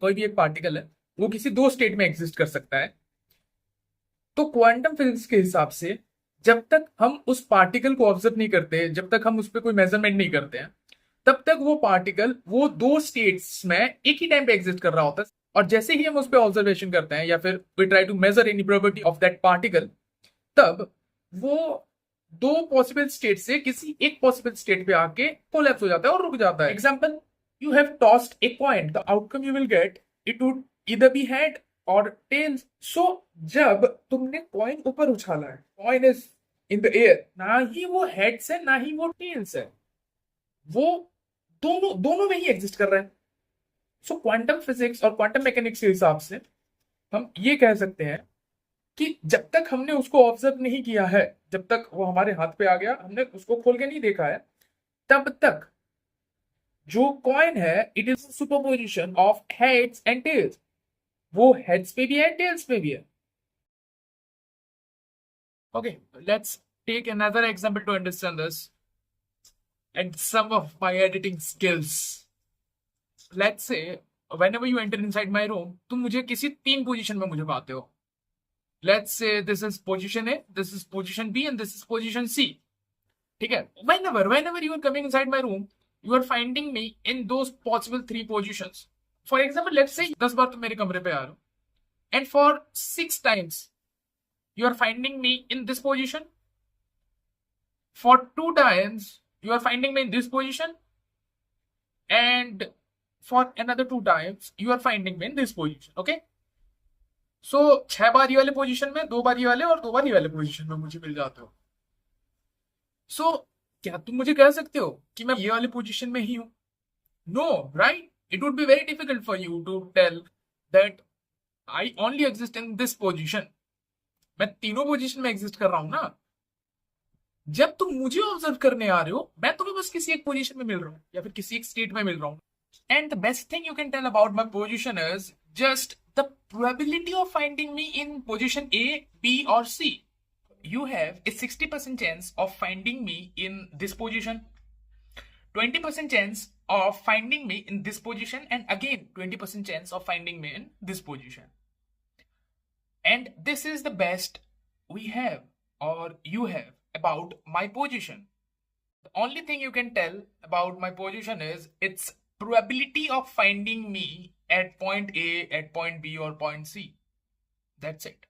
कोई भी एक पार्टिकल है, वो किसी दो स्टेट में एग्जिस्ट कर सकता है। तो क्वांटम फिजिक्स के हिसाब से जब तक हम उस पार्टिकल को ऑब्जर्व नहीं करते, जब तक हम उस पर कोई मेजरमेंट नहीं करते हैं, तब तक वो पार्टिकल वो दो स्टेट्स में एक ही टाइम पे एग्जिस्ट कर रहा होता है। और जैसे ही हम उस पर ऑब्जर्वेशन करते हैं या फिर we try to measure any probability of that particle, तब वो दो पॉसिबल स्टेट से किसी एक पॉसिबल स्टेट पे आके कोलैप्स हो जाता है और रुक जाता है। Example, you have tossed a coin, the outcome you will get, it would इधर बी हेड और टेल्स। सो जब तुमने कॉइन ऊपर उछाला है, coin is in the air, ना ही वो हेड्स है ना ही वो टेल्स है, वो दोनों दोनों में ही एग्जिस्ट कर रहा है। सो क्वांटम फिजिक्स और क्वांटम मैकेनिक्स के हिसाब से हम ये कह सकते हैं कि जब तक हमने उसको ऑब्जर्व नहीं किया है, जब तक वो हमारे हाथ पे आ गया, हमने उसको खोल के नहीं देखा है, तब तक जो कॉइन है it is superposition of heads and tails. वो हेड्स पे भी है, टेल्स पे भी है। Okay, let's take another example to understand this and some of my editing skills. Let's say whenever you enter inside my room, तुम मुझे किसी तीन पोजीशन में मुझे पाते हो। Let's say this is position A, this is position B, and this is position C. ठीक है, whenever you are coming inside my room, you are finding me in those possible three positions. For example, let's say 10 बार तुम मेरे कमरे पे आ रहे हो, and for 6 times you are finding me in this position. For 2 times you are finding me in this position, and for another 2 times you are finding me in this position. Okay, so 6 बार ये वाले position में, 2 बार ये वाले और 2 बार ये वाले position में मुझे मिल जाते हो। सो क्या तुम मुझे कह सकते हो कि मैं ये वाले पोजीशन में ही हूं? No, right? It would be very difficult for you to tell that I only exist in this position. मैं तीनों पोजीशन में एग्जिस्ट कर रहा हूं ना। जब तुम मुझे ऑब्जर्व करने आ रहे हो, मैं तुम्हें बस किसी एक पोजीशन में मिल रहा हूं या फिर किसी एक स्टेट में मिल रहा हूं। And the best thing you can tell about my position is just the probability of finding me in position A, B और C. You have a 60% chance of finding me in this position, 20% chance of finding me in this position, and again 20% chance of finding me in this position. And this is the best we have or you have about my position. The only thing you can tell about my position is its probability of finding me at point A, at point B, or point C. That's it.